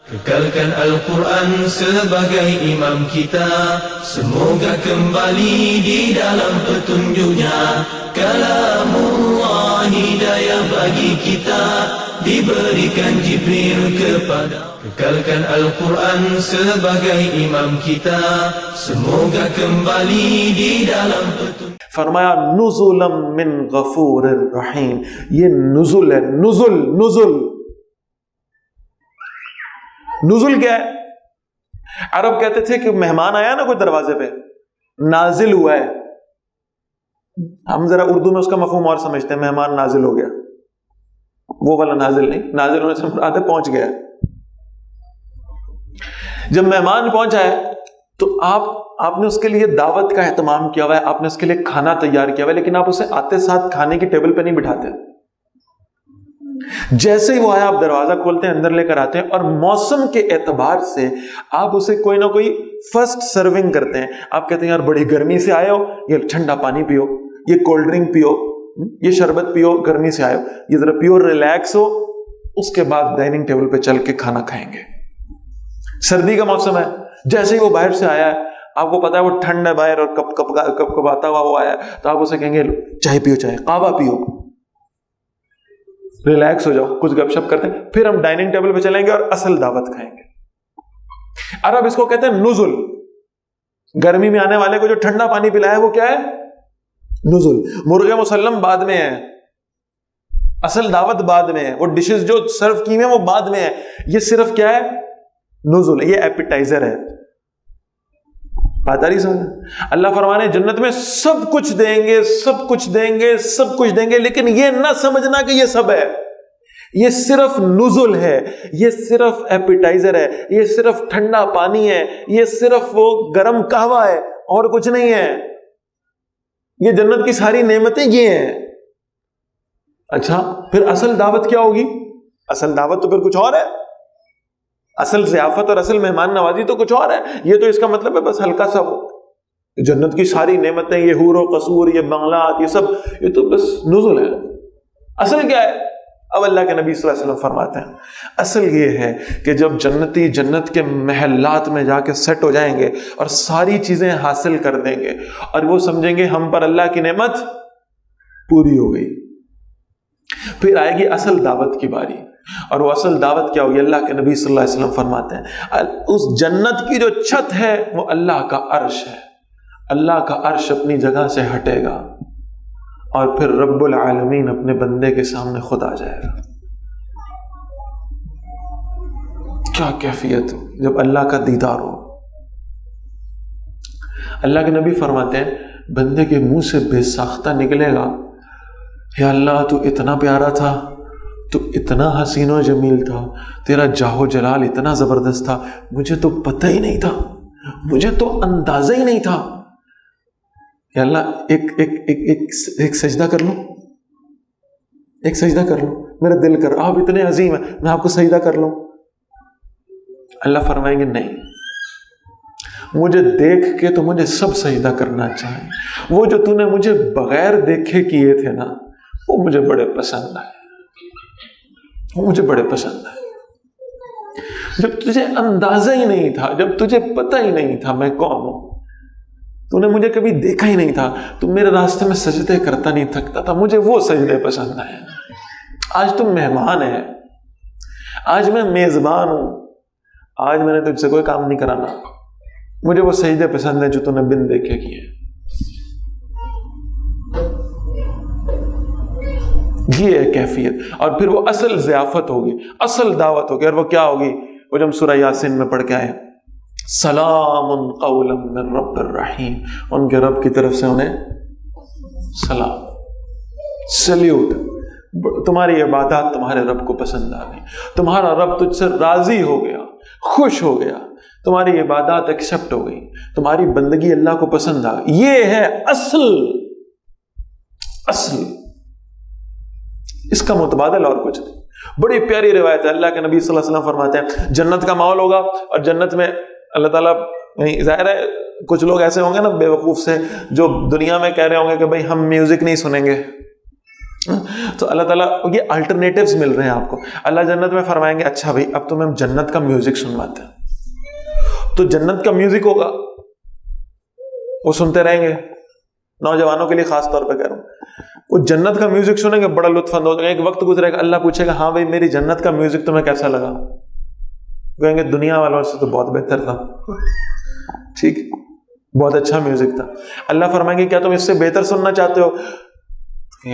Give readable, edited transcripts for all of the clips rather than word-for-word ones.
Kekalkan Al-Quran sebagai imam kita, semoga kembali di dalam petunjuknya. Kalamullah hidayah bagi kita, diberikan Jibril kepada. Kekalkan Al-Quran sebagai imam kita, semoga kembali di dalam petunjuk. فرمایا نزلا من غفور الرحیم. یہ نزل ہے، نزل نزل کیا ہے؟ عرب کہتے تھے کہ مہمان آیا نا کوئی دروازے پہ، نازل ہوا ہے. ہم ذرا اردو میں اس کا مفہوم اور سمجھتے ہیں، مہمان نازل ہو گیا، وہ والا نازل نہیں. نازل ہونے سے مراد ہے پہنچ گیا. جب مہمان پہنچا ہے تو آپ نے اس کے لیے دعوت کا اہتمام کیا ہوا ہے، آپ نے اس کے لیے کھانا تیار کیا ہوا ہے، لیکن آپ اسے آتے ساتھ کھانے کی ٹیبل پہ نہیں بٹھاتے. جیسے ہی وہ آیا آپ دروازہ کھولتے ہیں، اندر لے کر آتے ہیں، اور موسم کے اعتبار سے آپ اسے کوئی نہ کوئی فرسٹ سرونگ کرتے ہیں. آپ کہتے ہیں یار بڑی گرمی سے آئے ہو، یہ ٹھنڈا پانی پیو، یہ کولڈ ڈرنک پیو، یہ شربت پیو، گرمی سے آئے ہو، یہ ذرا پیو، ریلیکس ہو. اس کے بعد ڈائننگ ٹیبل پہ چل کے کھانا کھائیں گے. سردی کا موسم ہے، جیسے ہی وہ باہر سے آیا ہے، آپ کو پتا ہے وہ ٹھنڈ ہے باہر اور کب آتا ہوا وہ آیا، تو آپ اسے کہیں گے چائے پیو، چائے قہوہ پیو، ریلیکس ہو جاؤ، کچھ گپ شپ کرتے ہیں، پھر ہم ڈائننگ ٹیبل پہ چلیں گے اور اصل دعوت کھائیں گے. عرب اس کو کہتے ہیں نزل. گرمی میں آنے والے کو جو ٹھنڈا پانی پلایا وہ کیا ہے؟ نزل. مرغ مسلم بعد میں ہے، اصل دعوت بعد میں ہے، وہ ڈشز جو سرو کی ہیں وہ بعد میں ہے. یہ صرف کیا ہے؟ نزل. یہ ایپیٹائزر ہے. بات آ رہی سمجھ؟ اللہ فرمانے جنت میں سب کچھ دیں گے، سب کچھ دیں گے، سب کچھ دیں گے، لیکن یہ نہ سمجھنا کہ یہ سب ہے. یہ صرف نزل ہے، یہ صرف ایپیٹائزر ہے، یہ صرف ٹھنڈا پانی ہے، یہ صرف وہ گرم قہوہ ہے، اور کچھ نہیں ہے. یہ جنت کی ساری نعمتیں یہ ہیں. اچھا پھر اصل دعوت کیا ہوگی؟ اصل دعوت تو پھر کچھ اور ہے. اصل ضیافت اور اصل مہمان نوازی تو کچھ اور ہے. یہ تو اس کا مطلب ہے بس ہلکا سا وہ جنت کی ساری نعمتیں، یہ حور و قصور، یہ بنگلات، یہ سب، یہ تو بس نزل ہے. اصل کیا ہے؟ اب اللہ کے نبی صلی اللہ علیہ وسلم فرماتے ہیں اصل یہ ہے کہ جب جنتی جنت کے محلات میں جا کے سیٹ ہو جائیں گے اور ساری چیزیں حاصل کر دیں گے اور وہ سمجھیں گے ہم پر اللہ کی نعمت پوری ہو گئی، پھر آئے گی اصل دعوت کی باری. اور وہ اصل دعوت کیا ہوگی؟ اللہ کے نبی صلی اللہ علیہ وسلم فرماتے ہیں اس جنت کی جو چھت ہے وہ اللہ کا عرش ہے. اللہ کا عرش اپنی جگہ سے ہٹے گا اور پھر رب العالمین اپنے بندے کے سامنے خود آ جائے گا. کیا کیفیت ہو جب اللہ کا دیدار ہو. اللہ کے نبی فرماتے ہیں بندے کے منہ سے بے ساختہ نکلے گا یا اللہ تو اتنا پیارا تھا، تو اتنا حسین و جمیل تھا، تیرا جاہ و جلال اتنا زبردست تھا، مجھے تو پتہ ہی نہیں تھا، مجھے تو اندازہ ہی نہیں تھا. یا اللہ ایک سجدہ کر لوں، ایک سجدہ کر لوں، میرا دل کر، آپ اتنے عظیم ہیں میں آپ کو سجدہ کر لوں. اللہ فرمائیں گے نہیں، مجھے دیکھ کے تو مجھے سب سجدہ کرنا چاہیں، وہ جو تو نے مجھے بغیر دیکھے کیے تھے نا وہ مجھے بڑے پسند آئے، وہ مجھے بڑے پسند آئے. جب تجھے اندازہ ہی نہیں تھا، جب تجھے پتہ ہی نہیں تھا میں کون ہوں، تو نے مجھے کبھی دیکھا ہی نہیں تھا، تو میرے راستے میں سجدے کرتا نہیں تھکتا تھا، مجھے وہ سجدے پسند آئے. آج تم مہمان ہے، آج میں میزبان ہوں، آج میں نے تجھ سے کوئی کام نہیں کرانا، مجھے وہ سجدے پسند ہیں جو تو نے بن دیکھے کیے. یہ ہے کیفیت. اور پھر وہ اصل ضیافت ہوگی، اصل دعوت ہوگی. اور وہ کیا ہوگی؟ وہ جو ہم سورہ یاسین میں پڑھ کے آئے سلام قولا من رب الرحیم، ان کے رب کی طرف سے انہیں سلام، سلیوٹ. تمہاری عبادات تمہارے رب کو پسند آ گئی، تمہارا رب تجھ سے راضی ہو گیا، خوش ہو گیا، تمہاری عبادات ایکسپٹ ہو گئی، تمہاری بندگی اللہ کو پسند آ گئی. یہ ہے اصل. اس کا متبادل اور کچھ نہیں. بڑی پیاری روایت ہے، اللہ کے نبی صلی اللہ علیہ وسلم فرماتے ہیں جنت کا ماحول ہوگا اور جنت میں اللہ تعالیٰ، ظاہر ہے کچھ لوگ ایسے ہوں گے نا بے وقوف سے جو دنیا میں کہہ رہے ہوں گے کہ بھائی ہم میوزک نہیں سنیں گے، تو اللہ تعالیٰ یہ الٹرنیٹیوز مل رہے ہیں آپ کو. اللہ جنت میں فرمائیں گے اچھا بھائی اب تمہیں جنت کا میوزک سنواتے ہیں. تو جنت کا میوزک ہوگا, وہ سنتے رہیں گے. نوجوانوں کے لیے خاص طور پہ کہہ رہا ہوں, وہ جنت کا میوزک سنیں گے, بڑا لطف اندوز. ایک وقت گزرے گا, اللہ پوچھے گا ہاں بھائی میری جنت کا میوزک تمہیں کیسا لگا؟ کہیں گے دنیا والوں سے تو بہت بہتر تھا. ٹھیک, بہت اچھا میوزک تھا. اللہ فرمائیں گے کیا تم اس سے بہتر سننا چاہتے ہو؟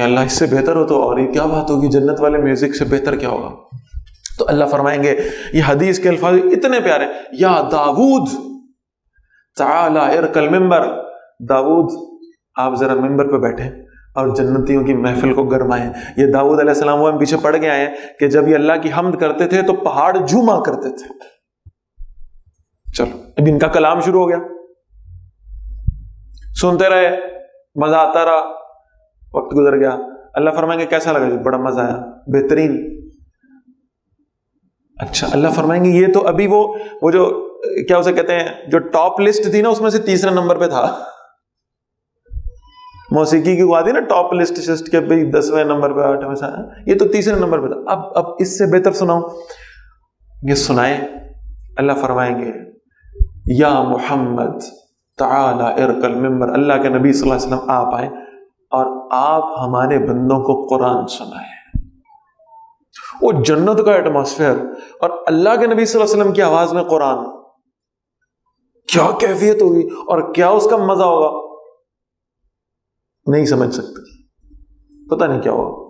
اللہ اس سے بہتر ہو تو اور یہ کیا بات ہوگی, جنت والے میوزک سے بہتر کیا ہوگا؟ تو اللہ فرمائیں گے, یہ حدیث کے الفاظ اتنے پیارے, یا داود تعالی ارکل ممبر, داود آپ ذرا ممبر پہ بیٹھیں اور جنتیوں کی محفل کو گرمائیں. یہ داؤد علیہ السلام وہ ہم پیچھے پڑھ کے آئے ہیں کہ جب یہ اللہ کی حمد کرتے تھے تو پہاڑ جھوما کرتے تھے. چلو اب ان کا کلام شروع ہو گیا, سنتے رہے, مزہ آتا رہا, وقت گزر گیا. اللہ فرمائیں گے کیسا لگا؟ بڑا مزہ آیا, بہترین. اچھا, اللہ فرمائیں گے یہ تو ابھی وہ جو کیا اسے کہتے ہیں, جو ٹاپ لسٹ تھی نا اس میں سے تیسرے نمبر پہ تھا. موسیقی کی آتی نا ٹاپ لسٹ کے بھائی 10ویں نمبر پہ 8ویں سے, یہ تو تیسرے نمبر پہ تھا. اب اس سے بہتر سناؤں, یہ سنائیں. اللہ فرمائیں گے یا محمد تعالی ارکل ممبر, اللہ کے نبی صلی اللہ علیہ وسلم آپ آئیں اور آپ ہمارے بندوں کو قرآن سنائیں. وہ جنت کا ایٹماسفیئر اور اللہ کے نبی صلی اللہ علیہ وسلم کی آواز میں قرآن, کیا کیفیت ہوگی اور کیا اس کا مزہ ہوگا, نہیں سمجھ سکتے, پتہ نہیں کیا ہوگا.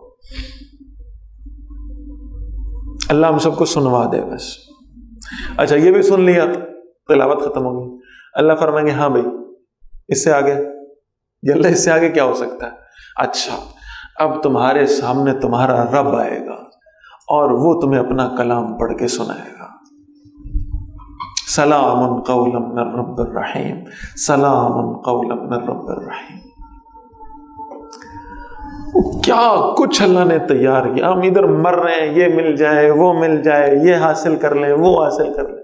اللہ ہم سب کو سنوا دے بس. اچھا یہ بھی سن لیا, تلاوت ختم ہوگی. اللہ فرمائیں گے ہاں بھائی اس سے آگے, یہ اللہ اس سے آگے کیا ہو سکتا ہے؟ اچھا اب تمہارے سامنے تمہارا رب آئے گا اور وہ تمہیں اپنا کلام پڑھ کے سنائے گا. سلام قولا من رب الرحیم, سلام قولا من رب الرحیم. کیا کچھ اللہ نے تیار کیا. ہم ادھر مر رہے ہیں, یہ مل جائے وہ مل جائے, یہ حاصل کر لیں وہ حاصل کر لیں.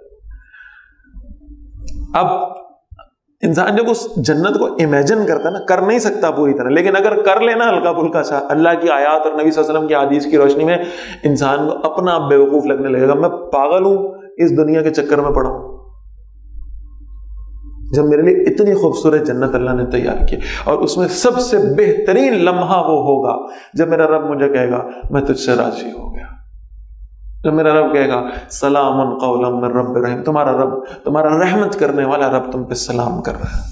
اب انسان جب اس جنت کو امیجن کرتا ہے نا, کر نہیں سکتا پوری طرح, لیکن اگر کر لینا ہلکا پھلکا سا اللہ کی آیات اور نبی صلی اللہ علیہ وسلم کی حدیث کی روشنی میں, انسان کو اپنا بے وقوف لگنے لگے گا. میں پاگل ہوں اس دنیا کے چکر میں پڑا ہوں, جب میرے لیے اتنی خوبصورت جنت اللہ نے تیار کی. اور اس میں سب سے بہترین لمحہ وہ ہوگا جب میرا رب مجھے کہے گا میں تجھ سے راضی ہو گیا. جب میرا رب کہے گا سلام قولا من رب الرحیم, تمہارا رب, تمہارا رحمت کرنے والا رب تم پہ سلام کر رہا ہے.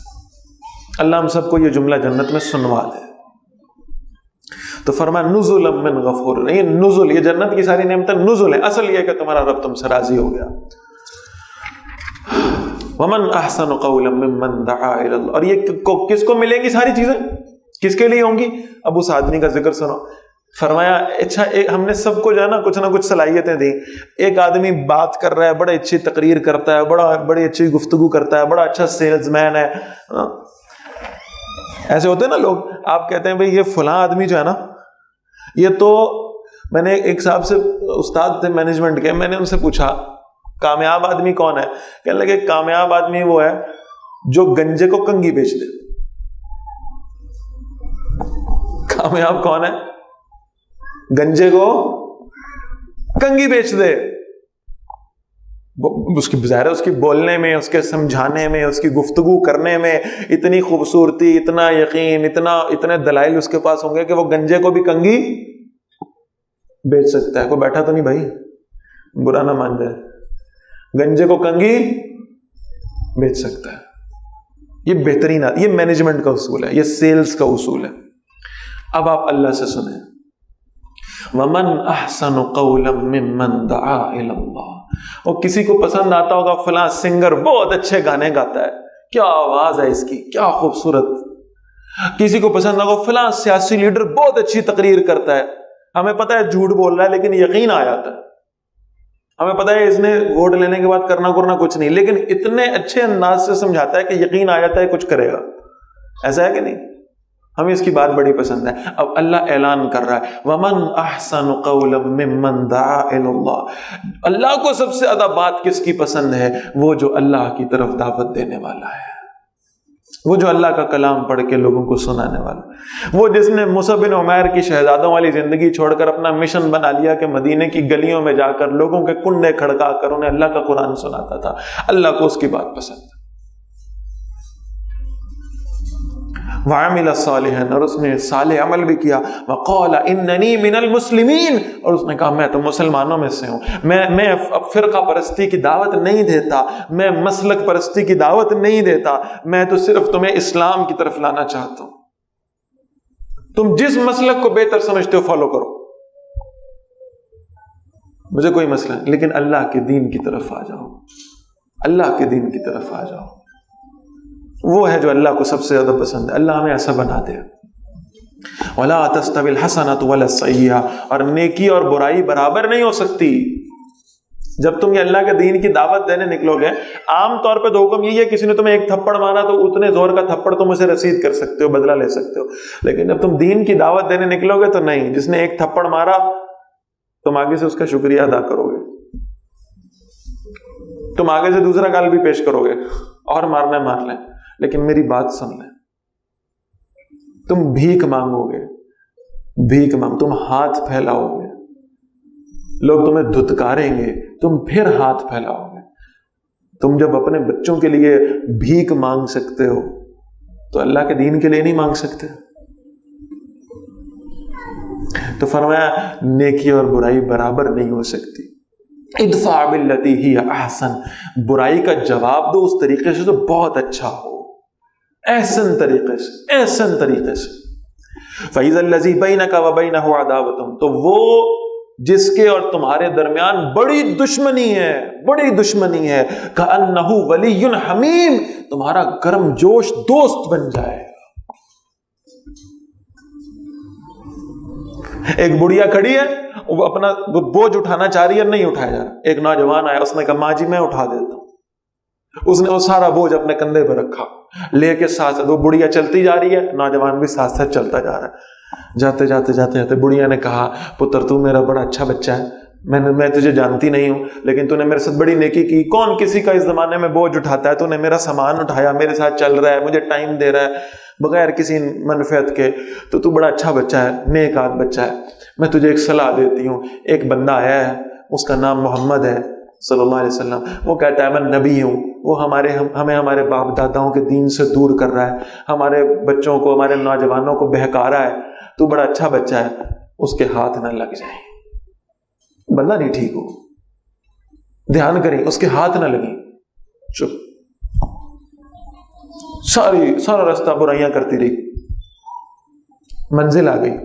اللہ ہم سب کو یہ جملہ جنت میں سنوا دے. تو فرمایا نزلا من غفور. یہ نزل, یہ جنت کی ساری نعمتیں نزل ہیں, اصل یہ کہ تمہارا رب تم سے راضی ہو گیا. ومن احسن قولا ممن دعا الى اللہ. اور یہ کس کو ملیں گی ساری چیزیں, کس کے لیے ہوں گی؟ اب اس آدمی کا ذکر سنو. فرمایا اچھا ہم نے سب کو جو ہے نا کچھ نہ کچھ صلاحیتیں دی. ایک آدمی بات کر رہا ہے, بڑی اچھی تقریر کرتا ہے, بڑی اچھی گفتگو کرتا ہے, بڑا اچھا سیلز مین ہے. ایسے ہوتے ہیں نا لوگ, آپ کہتے ہیں بھئی یہ فلاں آدمی جو ہے نا, یہ تو میں نے ایک صاحب سے, استاد تھے مینجمنٹ کے, میں نے ان سے پوچھا کامیاب آدمی کون ہے؟ کہنے لگے کامیاب آدمی وہ ہے جو گنجے کو کنگھی بیچ دے. کامیاب کون ہے؟ گنجے کو کنگھی بیچ دے. اس کی ظاہر ہے اس کی بولنے میں, اس کے سمجھانے میں, اس کی گفتگو کرنے میں اتنی خوبصورتی, اتنا یقین, اتنے دلائل اس کے پاس ہوں گے کہ وہ گنجے کو بھی کنگھی بیچ سکتا ہے. کوئی بیٹھا تو نہیں بھائی, برا نہ مان جائے, گنجے کو کنگھی بیچ سکتا ہے. یہ بہترین, یہ مینجمنٹ کا اصول ہے, یہ سیلز کا اصول ہے. اب آپ اللہ سے سنیں, ومن احسن قولا ممن دعا الى اللہ. اور کسی کو پسند آتا ہوگا فلاں سنگر بہت اچھے گانے گاتا ہے, کیا آواز ہے اس کی, کیا خوبصورت. کسی کو پسند ہوگا فلاں سیاسی لیڈر بہت اچھی تقریر کرتا ہے, ہمیں پتہ ہے جھوٹ بول رہا ہے لیکن یقین آ جاتا ہے. ہمیں پتہ ہے اس نے ووٹ لینے کے بعد کرنا کچھ نہیں, لیکن اتنے اچھے انداز سے سمجھاتا ہے کہ یقین آ جاتا ہے کچھ کرے گا. ایسا ہے کہ نہیں؟ ہمیں اس کی بات بڑی پسند ہے. اب اللہ اعلان کر رہا ہے ومن احسن قولا ممن دعا الی اللہ. اللہ کو سب سے زیادہ بات کس کی پسند ہے؟ وہ جو اللہ کی طرف دعوت دینے والا ہے. وہ جو اللہ کا کلام پڑھ کے لوگوں کو سنانے والا، وہ جس نے مصعب بن عمیر کی شہزادوں والی زندگی چھوڑ کر اپنا مشن بنا لیا کہ مدینے کی گلیوں میں جا کر لوگوں کے کنڈے کھڑکا کر انہیں اللہ کا قرآن سناتا تھا. اللہ کو اس کی بات پسند ہے. وَعَمِلَ صَالِحًا، اور اس نے صالح عمل بھی کیا. وَقَالَ إِنَّنِي مِنَ الْمُسْلِمِينَ، اور اس نے کہا میں تو مسلمانوں میں سے ہوں. میں فرقہ پرستی کی دعوت نہیں دیتا، میں مسلک پرستی کی دعوت نہیں دیتا، میں تو صرف تمہیں اسلام کی طرف لانا چاہتا ہوں. تم جس مسلک کو بہتر سمجھتے ہو فالو کرو، مجھے کوئی مسئلہ نہیں، لیکن اللہ کے دین کی طرف آ جاؤ، اللہ کے دین کی طرف آ جاؤ. وہ ہے جو اللہ کو سب سے زیادہ پسند ہے. اللہ ہمیں ایسا بنا دے. وَلَا تَسْتَوِي الْحَسَنَةُ وَلَا السَّيِّئَةُ، اور نیکی اور برائی برابر نہیں ہو سکتی. جب تم یہ اللہ کے دین کی دعوت دینے نکلو گے، عام طور پہ تو حکم یہی ہے کسی نے تمہیں ایک تھپڑ مارا تو اتنے زور کا تھپڑ تم اسے رسید کر سکتے ہو، بدلہ لے سکتے ہو. لیکن جب تم دین کی دعوت دینے نکلو گے تو نہیں، جس نے ایک تھپڑ مارا تم آگے سے اس کا شکریہ ادا کرو گے، تم آگے سے دوسرا گال بھی پیش کرو گے، اور مارنا مار لیں، لیکن میری بات سن لیں. تم بھیک مانگو گے، بھیک تم ہاتھ پھیلاؤ گے، لوگ تمہیں دھتکاریں گے، تم پھر ہاتھ پھیلاؤ گے. تم جب اپنے بچوں کے لیے بھیک مانگ سکتے ہو تو اللہ کے دین کے لیے نہیں مانگ سکتے. تو فرمایا نیکی اور برائی برابر نہیں ہو سکتی. ادفع باللتی ہی احسن، برائی کا جواب دو اس طریقے سے جو بہت اچھا ہو، احسن طریقے سے، احسن طریقے سے. فَإِذَا الَّذِي بَيْنَكَ وَبَيْنَهُ عَدَاوَةٌ، تو وہ جس کے اور تمہارے درمیان بڑی دشمنی ہے، بڑی دشمنی ہے، كَأَنَّهُ وَلِيٌّ حَمِيمٌ، تمہارا گرم جوش دوست بن جائے. ایک بڑھیا کھڑی ہے، وہ اپنا بوجھ اٹھانا چاہ رہی ہے، نہیں اٹھایا جا رہا. ایک نوجوان آیا، اس نے کہا ماں جی میں اٹھا دیتا ہوں. اس نے وہ سارا بوجھ اپنے کندھے پر رکھا، لے کے ساتھ ساتھ وہ بڑھیا چلتی جا رہی ہے، نوجوان بھی ساتھ ساتھ چلتا جا رہا ہے. جاتے جاتے جاتے جاتے بڑھیا نے کہا پتر تو میرا بڑا اچھا بچہ ہے، میں تجھے جانتی نہیں ہوں لیکن تو نے میرے ساتھ بڑی نیکی کی. کون کسی کا اس زمانے میں بوجھ اٹھاتا ہے؟ تو نے میرا سامان اٹھایا، میرے ساتھ چل رہا ہے، مجھے ٹائم دے رہا ہے بغیر کسی منفعت کے، تو بڑا اچھا بچہ ہے، نیک آدمی بچہ ہے. میں تجھے ایک صلاح دیتی ہوں. ایک بندہ آیا ہے، اس کا نام محمد ہے صلی اللہ علیہ وسلم. وہ کہتا ہے میں نبی ہوں، وہ ہمیں ہمارے باپ داداؤں کے دین سے دور کر رہا ہے، ہمارے بچوں کو، ہمارے نوجوانوں کو بہکا رہا ہے. تو بڑا اچھا بچہ ہے، اس کے ہاتھ نہ لگ جائیں. بندہ نہیں ٹھیک ہو، دھیان کریں اس کے ہاتھ نہ لگیں. چپ. سارا راستہ برائیاں کرتی رہی، منزل آ گئی.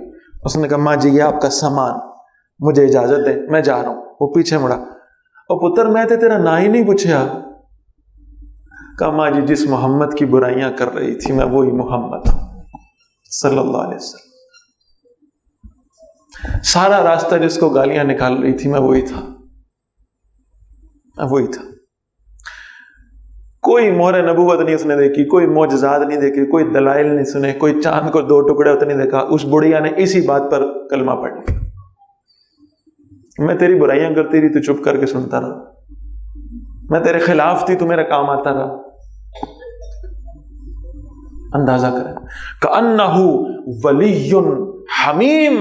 اس نے کہا ماں جی یہ آپ کا سامان، مجھے اجازت دیں میں جا رہا ہوں. وہ پیچھے مڑا، اور پتر میں تے تیرا نا ہی نہیں پوچھا. کہا ماں جی جس محمد کی برائیاں کر رہی تھی میں وہی محمد ہوں صلی اللہ علیہ وسلم. سارا راستہ جس کو گالیاں نکال رہی تھی میں وہی تھا، میں وہی تھا. کوئی مہر نبوت نہیں اس نے دیکھی، کوئی معجزات نہیں دیکھے، کوئی دلائل نہیں سنے، کوئی چاند کو 2 ٹکڑے ہوتے نہیں دیکھا. اس بڑھیا نے اسی بات پر کلمہ پڑھ لیا. میں تیری برائیاں کرتی رہی تو چپ کر کے سنتا رہا، میں تیرے خلاف تھی تو میرا کام آتا رہا. اندازہ کریں کأنہ ولی حمیم،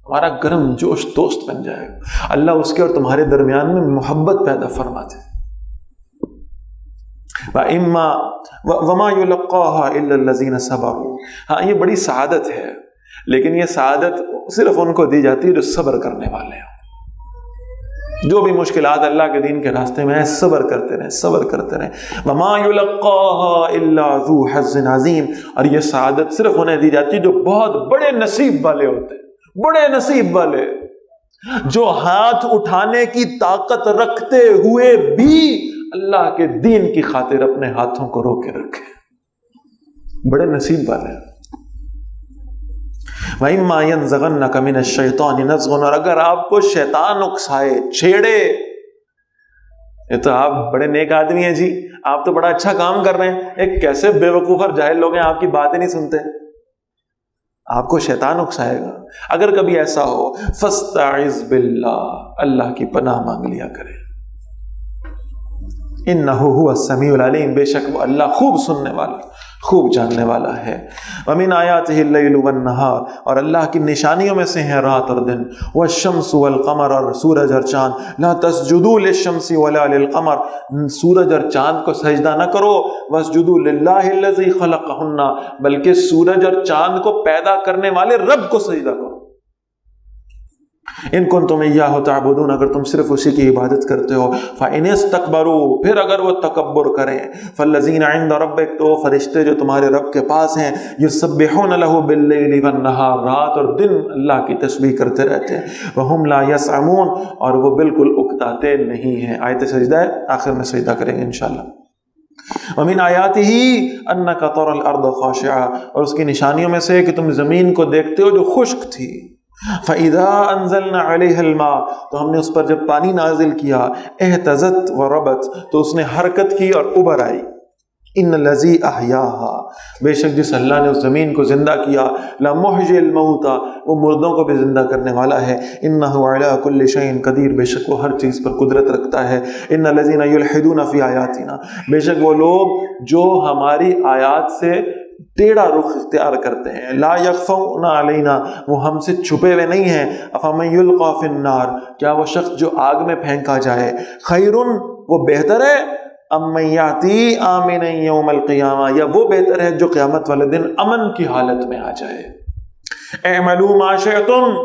ہمارا گرم جوش دوست بن جائے گا. اللہ اس کے اور تمہارے درمیان میں محبت پیدا فرماتے. وَمَا يُلَقَّاهَا إِلَّا الَّذِينَ صَبَرُوا، ہاں یہ بڑی سعادت ہے، لیکن یہ سعادت صرف ان کو دی جاتی ہے جو صبر کرنے والے ہیں. جو بھی مشکلات اللہ کے دین کے راستے میں ہیں صبر کرتے رہیں، صبر کرتے رہیں. وَمَا يُلَقَّاهَا إِلَّا ذُو حَظٍّ عَظِيمٍ، اور یہ سعادت صرف انہیں دی جاتی ہے جو بہت بڑے نصیب والے ہوتے ہیں. بڑے نصیب والے جو ہاتھ اٹھانے کی طاقت رکھتے ہوئے بھی اللہ کے دین کی خاطر اپنے ہاتھوں کو روکے رکھے، بڑے نصیب والے. وَإِمَّا يَنزَغَنَّكَ مِنَ الشَّيْطَانِ نَزْغٌ، اور اگر آپ کو شیطان اکسائے، چھیڑے، یہ تو آپ بڑے نیک آدمی ہیں جی، آپ تو بڑا اچھا کام کر رہے ہیں، ایک کیسے بے وقوف اور جاہل لوگ ہیں آپ کی باتیں نہیں سنتے. آپ کو شیطان اکسائے گا. اگر کبھی ایسا ہو فاستعذ باللہ، اللہ کی پناہ مانگ لیا کرے. انہ هو السمیع العلیم، بے شک وہ اللہ خوب سننے والا، خوب جاننے والا ہے۔ ومن آیاتہ اللیل والنہار، اور اللہ کی نشانیوں میں سے ہیں رات اور دن، والشمس والقمر، اور سورج اور چاند، لا تسجدوا للشمس ولا للقمر، سورج اور چاند کو سجدہ نہ کرو، واسجدوا للہ الذی خلقہن، بلکہ سورج اور چاند کو پیدا کرنے والے رب کو سجدہ کرو۔ ان کنتم ایاہ تعبدون، اگر تم صرف اسی کی عبادت کرتے ہو، فإن استکبروا، پھر اگر وہ تکبر کریں، فالذین عند ربک، تو فرشتے جو تمہارے رب کے پاس ہیں، یسبحون لہ باللیل والنہار، رات اور دن اللہ کی تسبیح کرتے رہتے ہیں، وہم لا یسعمون، اور وہ بالکل اکتاتے نہیں ہیں۔ آیت سجدہ ہے، آخر میں سجدہ کریں گے انشاءاللہ۔ ومن آیاتہ انک تری الارض خاشعہ، اور اس کی نشانیوں میں سے کہ تم زمین کو دیکھتے ہو جو خشک تھی، فَإِذَا أَنزَلْنَا عَلَيْهَا الْمَاءَ، تو ہم نے اس پر جب پانی نازل کیا، اهتزت وربت، تو اس نے حرکت کی اور ابھر آئی۔ ان الذی احیاها، بے شک جس اللہ نے اس زمین کو زندہ کیا، لمحیی الموتى، وہ مردوں کو بھی زندہ کرنے والا ہے، انہ علی کل شیء قدیر، بے شک وہ ہر چیز پر قدرت رکھتا ہے۔ ان الذین یلحدون فی آیاتنا، بے شک وہ لوگ جو ہماری آیات سے ٹیڑھا رخ اختیار کرتے ہیں، لا یخفون علینا، وہ ہم سے چھپے ہوئے نہیں ہیں، افمن یلقی فی النار، کیا وہ شخص جو آگ میں پھینکا جائے، خیر، وہ بہتر ہے، ام من یاتی آمنا یوم القیامہ، یا وہ بہتر ہے جو قیامت والے دن امن کی حالت میں آ جائے۔ اعملوا ما شئتم،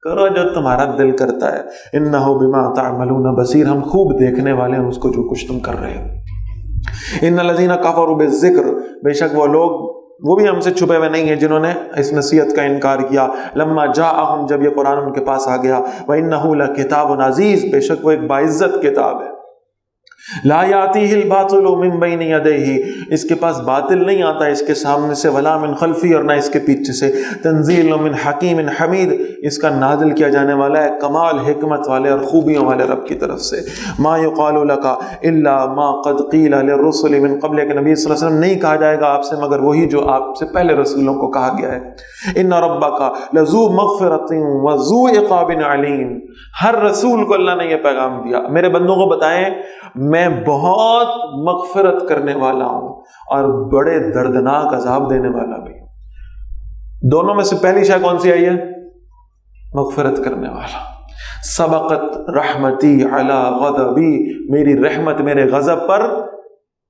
کرو جو تمہارا دل کرتا ہے، انہ بما تعملون بصیر، ہم خوب دیکھنے والے ہیں اس کو جو کچھ تم کر رہے ہو۔ ان الذین کفروا بالذکر، بے شک وہ لوگ، وہ بھی ہم سے چھپے ہوئے نہیں ہیں جنہوں نے اس نصیحت کا انکار کیا، لما جاءہم، جب یہ قرآن ان کے پاس آ گیا، وَإِنَّهُ لَكِتَابٌ عَزِیز، بے شک وہ ایک باعزت کتاب ہے، لا یاتیہ الباطل من بین یدیہ، اس کے پاس باطل نہیں آتا اس کے سامنے سے، ولا من خلفی، اور نہ اس کے پیچھے سے، تنزیل من حکیم حمید، اس کا نازل کیا جانے والا ہے کمال حکمت والے اور خوبیوں والے رب کی طرف سے۔ ما یقال لک الا ما قد قیل للرسل من قبل، کہ نبی صلی اللہ علیہ وسلم نہیں کہا جائے گا آپ سے مگر وہی جو آپ سے پہلے رسولوں کو کہا گیا ہے۔ ان ربک لذو مغفرۃ وذو عقاب علیم، ہر رسول کو اللہ نے یہ پیغام دیا، میرے بندوں کو بتائیں میں بہت مغفرت کرنے والا ہوں اور بڑے دردناک عذاب دینے والا بھی ہوں۔ دونوں میں سے پہلی شے کون سی آئی ہے؟ مغفرت کرنے والا۔ سبقت رحمتی علی غضبی، میری رحمت میرے غضب پر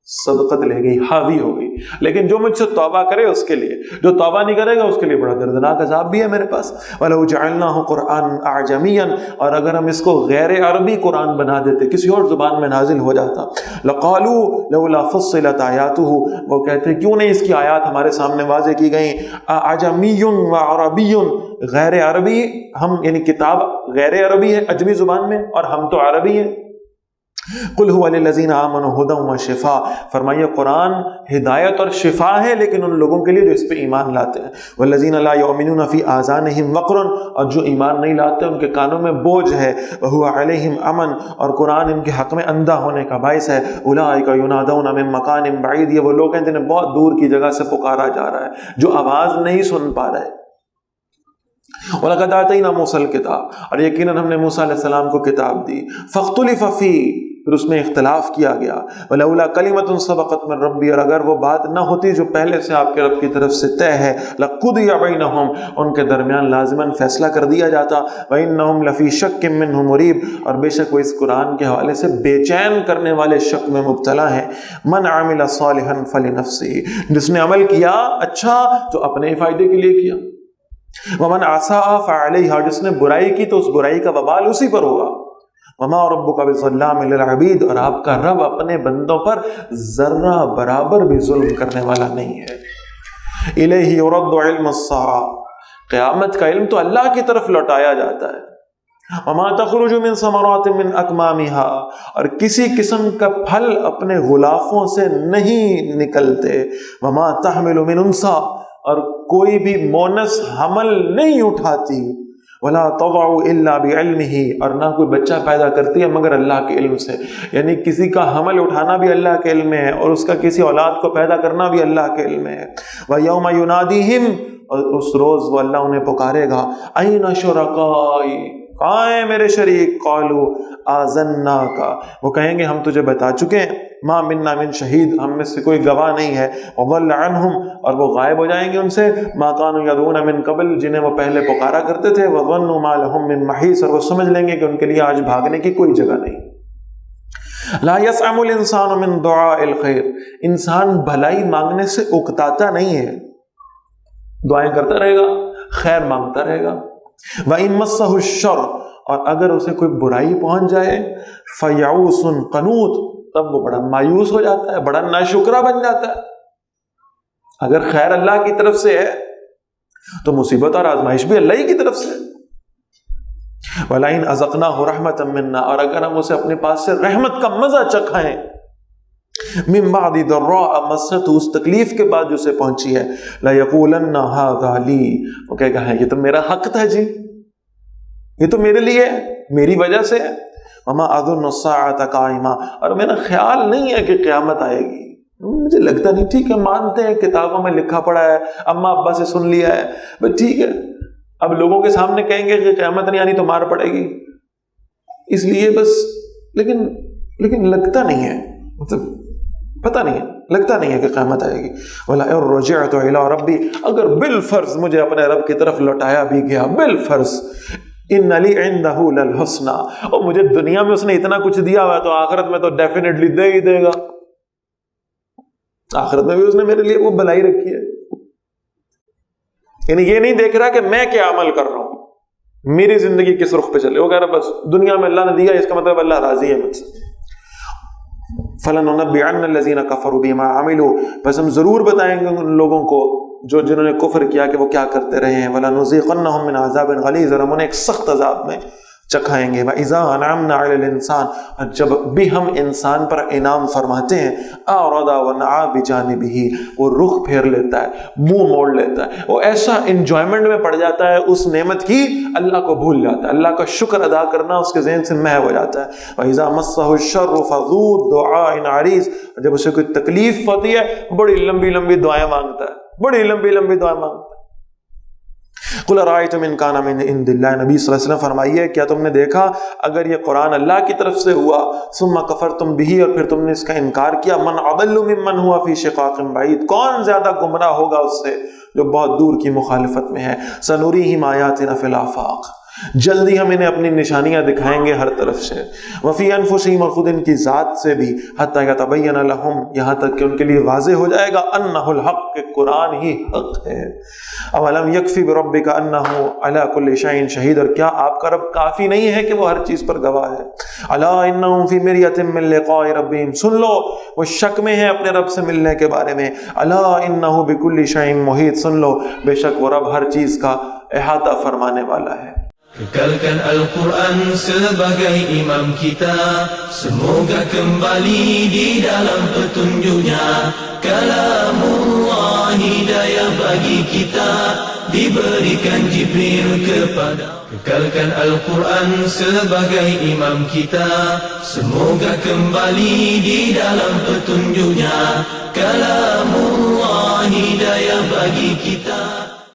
سبقت لے گئی، حاوی ہو گئی، لیکن جو مجھ سے توبہ کرے اس کے لیے، جو توبہ نہیں کرے گا اس کے لیے بڑا دردناک عذاب بھی ہے میرے پاس۔ وَلَوْ جَعَلْنَاهُ قُرْآنًا أَعْجَمِيًّا، اور اگر ہم اس کو غیر عربی قرآن بنا دیتے، کسی اور زبان میں نازل ہو جاتا، لَقَالُوا لَوْلَا فُصِّلَتْ آيَاتُهُ، وہ کہتے کیوں نہیں اس کی آیات ہمارے سامنے واضح کی گئیں، أَعْجَمِيٌّ وَعَرَبِيٌّ، غیر عربی، ہم یعنی کتاب غیر عربی ہے عجمی زبان میں اور ہم تو عربی ہیں۔ قل هو للذین آمنوا ھدی وشفاء، فرمائیے قرآن ہدایت اور شفا ہے لیکن ان لوگوں کے لیے جو اس پہ ایمان لاتے ہیں، والذین لا یؤمنون فی آذانہم وقر، اور جو ایمان نہیں لاتے ان کے کانوں میں بوجھ ہے، وہو علیہم امن، اور قرآن ان کے حق میں اندھا ہونے کا باعث ہے، اولئک ینادون من مکان بعید، یہ وہ لوگ ہیں جنہیں بہت دور کی جگہ سے پکارا جا رہا ہے، جو آواز نہیں سن پا رہے۔ وَلَقَدْ آتَيْنَا مُوسَى الْكِتَابَ، اور یقیناً ہم نے موسیٰ علیہ السلام کو کتاب دی، فَاخْتُلِفَ فِيهِ، پھر اس میں اختلاف کیا گیا، وَلَوْلَا كَلِمَةٌ سَبَقَتْ مِنْ رَبِّي، اور اگر وہ بات نہ ہوتی جو پہلے سے آپ کے رب کی طرف سے طے ہے، لَقُضِيَ بَيْنَهُمْ، ان کے درمیان لازماً فیصلہ کر دیا جاتا، وَإِنَّهُمْ لَفِي شَكٍّ مِّنْهُ مُرِيبٍ، اور بے شک وہ اس قرآن کے حوالے سے بے چین کرنے والے شک میں مبتلا ہیں۔ مَنْ عَمِلَ صَالِحًا فَلِنَفْسِهِ، جس نے عمل کیا اچھا تو اپنے فائدے کے لیے کیا، وَمَنْ عَصَىٰ فَعَلَيْهَا، جس نے برائی کی تو اس برائی کا وبال اسی پر ہوگا، وَمَا رَبُّكَ بِظَلَّامٍ لِلْعَبِيدِ، اور آپ کا رب اپنے بندوں پر ذرہ برابر بھی ظلم کرنے والا نہیں ہے۔ إِلَيْهِ يُرَدُّ عِلْمُ السَّاعَةِ، قیامت کا علم تو اللہ کی طرف لوٹایا جاتا ہے۔ وَمَا تَخْرُجُ مِن ثَمَرَاتٍ مِّنْ أَكْمَامِهَا، اور کسی قسم کا پھل اپنے غلافوں سے نہیں نکلتے، وَمَا تَحْمِلُ مِنْ أُنثَىٰ، اور کوئی بھی مونس حمل نہیں اٹھاتی، وَلَا تَضَعُ إِلَّا بِعِلْمِهِ، اور نہ کوئی بچہ پیدا کرتی ہے مگر اللہ کے علم سے، یعنی کسی کا حمل اٹھانا بھی اللہ کے علم میں ہے اور اس کا کسی اولاد کو پیدا کرنا بھی اللہ کے علم میں ہے۔ وَيَوْمَ يُنَادِيهِمْ، اور اس روز وہ اللہ انہیں پکارے گا، أَيْنَ شُرَكَائِي، کہاں ہیں میرے شریک، قَالُوا آذَنَّاكَ، وہ کہیں گے ہم تجھے بتا چکے ہیں، ما منا من شہید، ہم میں سے کوئی گواہ نہیں ہے، وضل عنہم، اور وہ غائب ہو جائیں گے ان سے، ما کانوا یدعون من قبل، جنہیں وہ پہلے پکارا کرتے تھے، وظنوا ما لهم من محیص، اور وہ سمجھ لیں گے کہ ان کے لیے آج بھاگنے کی کوئی جگہ نہیں۔ لا يسأم الانسان من دعاء الخیر، انسان بھلائی مانگنے سے اکتاتا نہیں ہے، دعائیں کرتا رہے گا، خیر مانگتا رہے گا۔ وَإِن مَسَّهُ الشَّرُّ، اور اگر اسے کوئی برائی پہنچ جائے، فَيَعُوسٌ قَنُوطٌ، تب وہ بڑا مایوس ہو جاتا ہے، بڑا ناشکرا بن جاتا ہے۔ اگر خیر اللہ کی طرف سے ہے تو مصیبت اور آزمائش بھی اللہ ہی کی طرف سے ہے۔ وَلَئِنْ أَذَقْنَاهُ رَحْمَةً مِنَّا، اور اگر ہم اسے اپنے پاس سے رحمت کا مزہ چکھائیں، من بعد ضراء مسته، اس تکلیف کے بعد جو اسے پہنچی ہے، لَيَقُولَنَّ هَذَا لِي، وہ کہے گا ہے یہ تو میرا حق تھا جی، یہ تو میرے لیے ہے، میری وجہ سے ہے۔ وَمَا أَظُنُّ السَّاعَةَ قَائِمَةً، اور میرا خیال نہیں ہے کہ قیامت آئے گی، مجھے لگتا نہیں، ٹھیک ہے مانتے ہیں کتابوں میں لکھا پڑا ہے، اماں ابا سے سن لیا ہے، بس ٹھیک ہے، اب لوگوں کے سامنے کہیں گے کہ قیامت نہیں آنی تو مار پڑے گی، اس لیے بس، لیکن لگتا نہیں ہے، مطلب پتہ نہیں ہے، لگتا نہیں ہے کہ قیامت آئے گی۔ وَلَئِن رَجَعْتُ إِلَىٰ رَبِّي، اگر بالفرض مجھے اپنے رب کی طرف لوٹایا بھی گیا، بالفرض، إِنَّ لِي عِندَهُ لَلْحُسْنَىٰ، اور مجھے دنیا میں اس نے اتنا کچھ دیا ہوا ہے تو آخرت میں تو ڈیفینیٹلی دے ہی دے گا، آخرت میں بھی اس نے میرے لیے وہ بھلائی رکھی ہے۔ یعنی یہ نہیں دیکھ رہا کہ میں کیا عمل کر رہا ہوں، میری زندگی کس رخ پہ چلے، وہ کہہ رہا بس دنیا میں اللہ نے دیا، اس کا مطلب اللہ راضی ہے مجھ سے۔ فَلَنُنَبِّئَنَّ الَّذِينَ كَفَرُوا بِمَا عَمِلُوا، بس ہم ضرور بتائیں گے ان لوگوں کو جنہوں نے کفر کیا کہ وہ کیا کرتے رہے ہیں۔ وَلَنُذِيقَنَّهُم مِّنْ عَذَابٍ غَلِيظٍ، اور ہم انہیں ایک سخت عذاب میں چکھائیں گے۔ وَإِذَا أَنْعَمْنَا عَلَى الْإِنسَانِ، اور جب بھی ہم انسان پر انعام فرماتے ہیں، أَعْرَضَ وَنَأَىٰ بِجَانِبِهِ، وہ رخ پھیر لیتا ہے، منہ موڑ لیتا ہے، وہ ایسا انجوائمنٹ میں پڑ جاتا ہے اس نعمت کی، اللہ کو بھول جاتا ہے، اللہ کا شکر ادا کرنا اس کے ذہن سے محو ہو جاتا ہے۔ وَإِذَا مَسَّهُ الشَّرُّ فَذُو دُعَاءٍ عَرِيضٍ، جب اسے کوئی تکلیف ہوتی ہے بڑی لمبی لمبی دعائیں مانگتا ہے، بڑی لمبی لمبی دعائیں مانگتا ہے۔ قُلْ أَرَأَيْتُمْ إِنْ كَانَ مِنْ عِنْدِ اللَّهِ، نبی صلی اللہ علیہ وسلم فرمائیے کیا تم نے دیکھا اگر یہ قرآن اللہ کی طرف سے ہوا، ثم كفرتم به، اور پھر تم نے اس کا انکار کیا، من اضل ممن هو في شقاق بعید، کون زیادہ گمراہ ہوگا اس سے جو بہت دور کی مخالفت میں ہے۔ سنریہم آیاتنا فی الآفاق، جلدی ہم انہیں اپنی نشانیاں دکھائیں گے ہر طرف سے، وفی انفسہم، اور خود ان کی ذات سے بھی، حتی یتبین لہم، یہاں تک کہ ان کے لیے واضح ہو جائے گا، انہ الحق، کہ قرآن ہی حق ہے۔ اولم یکفی بربک انہ علی کل شیء شہید، اور کیا آپ کا رب کافی نہیں ہے کہ وہ ہر چیز پر گواہ ہے۔ الا انہم فی مریۃ من لقاء ربہم، سن لو وہ شک میں ہیں اپنے رب سے ملنے کے بارے میں۔ الا انہ بکل شیء محیط، سن لو بے شک وہ رب ہر چیز کا احاطہ فرمانے والا ہے۔ Kekalkan Al-Quran sebagai imam kita, semoga kembali di dalam petunjuknya. Kalamullah hidayah bagi kita, diberikan Jibril kepada. Kekalkan Al-Quran sebagai imam kita, semoga kembali di dalam petunjuknya. Kalamullah hidayah bagi kita.